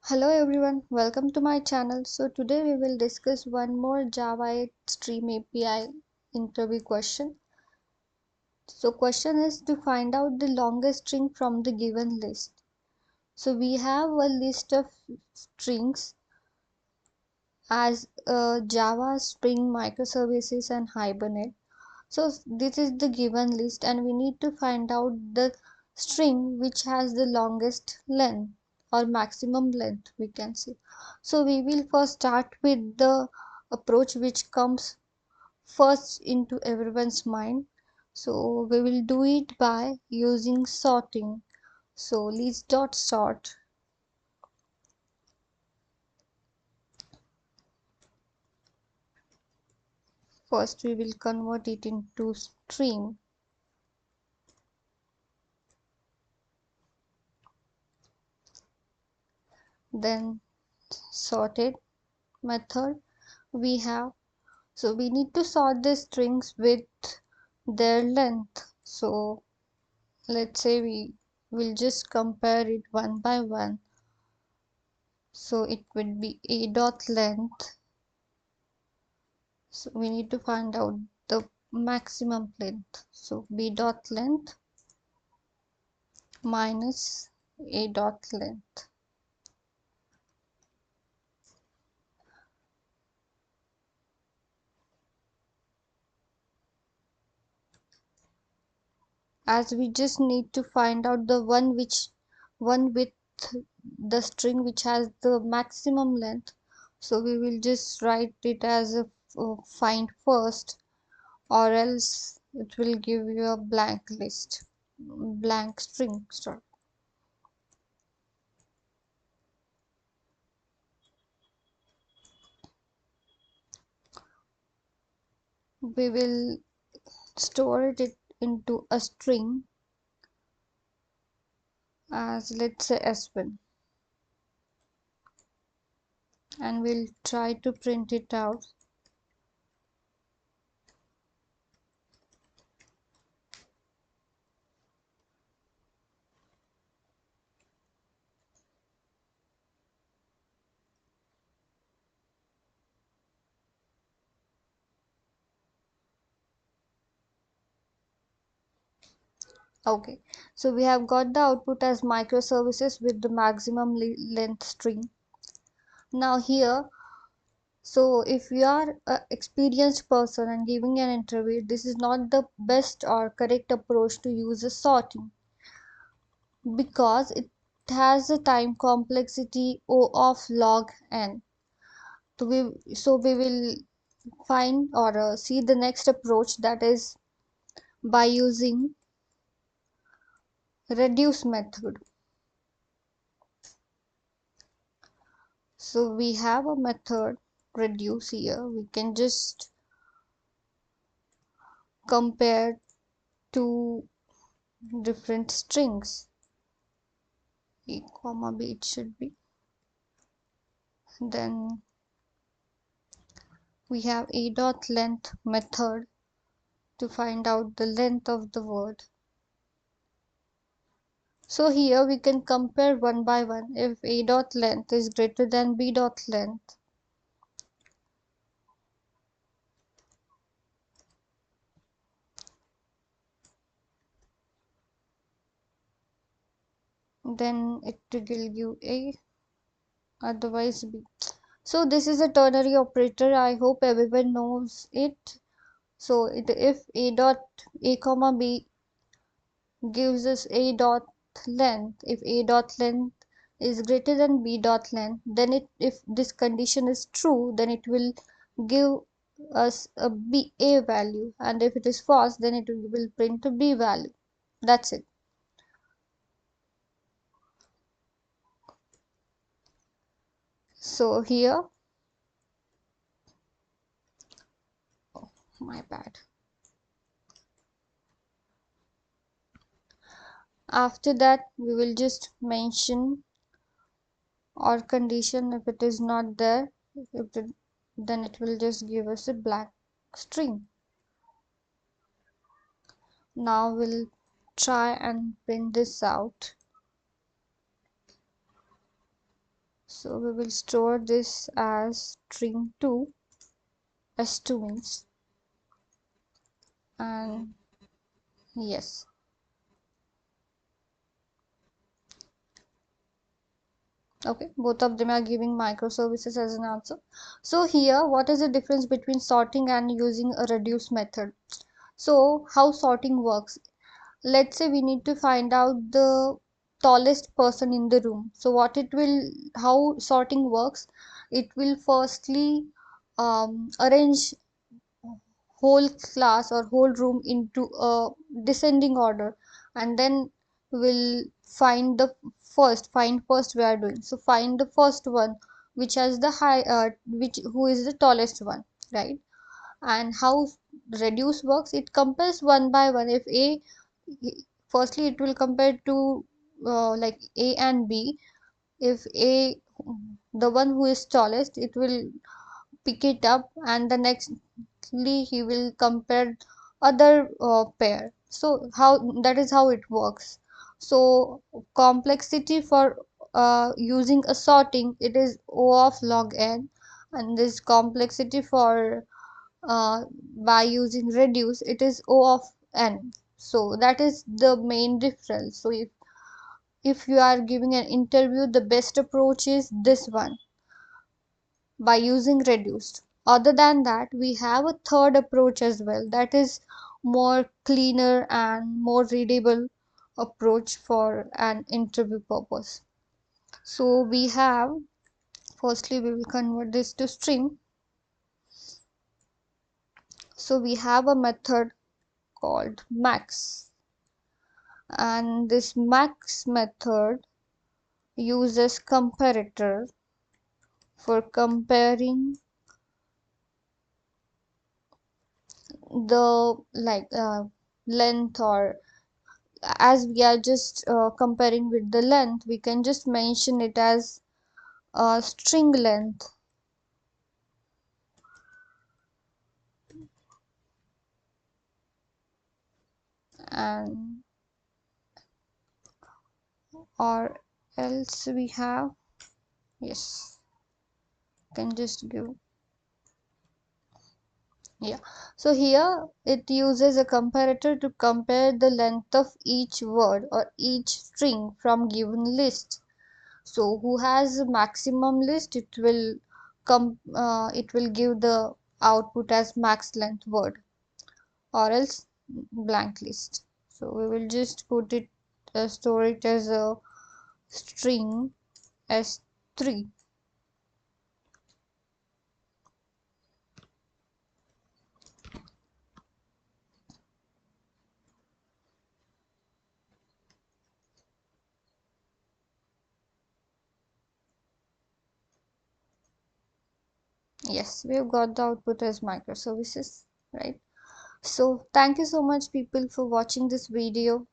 Hello everyone, welcome to my channel. So today we will discuss one more Java 8 Stream API interview question. So question is to find out the longest string from the given list. So we have a list of strings as Java, Spring, microservices and Hibernate. So this is the given list and we need to find out the string which has the longest length or maximum length we can say. So we will first start with the approach which comes first into everyone's mind. So we will do it by using sorting. So list dot sort. First we will convert it into string. Then sorted method we have. So we need to sort the strings with their length. So let's say we will just compare it one by one. So it would be a dot length. So we need to find out the maximum length. So b dot length minus a dot length. As we just need to find out the one with the string which has the maximum length, so we will just write it as a find first, or else it will give you a blank list, blank string. Sorry. We will store it into a string as, let's say, s1, and we'll try to print it out. Okay, so we have got the output as microservices with the maximum length string. Now here, so if you are an experienced person and giving an interview, this is not the best or correct approach to use a sorting, because it has a time complexity O of log n. So we will find or see the next approach, that is by using reduce method. So we have a method reduce here. We can just compare two different strings. A comma b it should be. Then we have a dot length method to find out the length of the word. So here we can compare one by one. If a dot length is greater than b dot length, then it will give a, otherwise b. So this is a ternary operator. I hope everyone knows it. So if a dot a comma b gives us a dot length, if a dot length is greater than b dot length, then if this condition is true, then it will give us a b a value, and if it is false, then it will print a b value. That's it. So here, oh, my bad. After that, we will just mention or condition. If it is not there, then it will just give us a blank string. Now we'll try and print this out. So we will store this as string2 s2 means, and yes. Okay, both of them are giving microservices as an answer. So here, what is the difference between sorting and using a reduce method? So how sorting works? Let's say we need to find out the tallest person in the room. So what it will, how sorting works? It will firstly arrange whole class or whole room into a descending order, and then we'll find first we are doing, so find the first one which has the high which who is the tallest one, right? And how reduce works, it compares one by one. If a, firstly it will compare to like a and b. If a, the one who is tallest, it will pick it up, and the nextly he will compare other pair. So how, that is how it works. So complexity for using a sorting, it is o of log n, and this complexity for by using reduce, it is o of n. So that is the main difference. So if you are giving an interview, the best approach is this one, by using reduced. Other than that, we have a third approach as well, that is more cleaner and more readable approach for an interview purpose. So we have, firstly we will convert this to string. So we have a method called max, and this max method uses comparator for comparing the length, or as we are just comparing with the length, we can just mention it as string length, and or else we have, yes, can just give, yeah. So here it uses a comparator to compare the length of each word or each string from given list. So who has maximum list, it will it will give the output as max length word, or else blank list. So we will just put it, store it as a string s3. Yes, we've got the output as microservices, right? So thank you so much people for watching this video.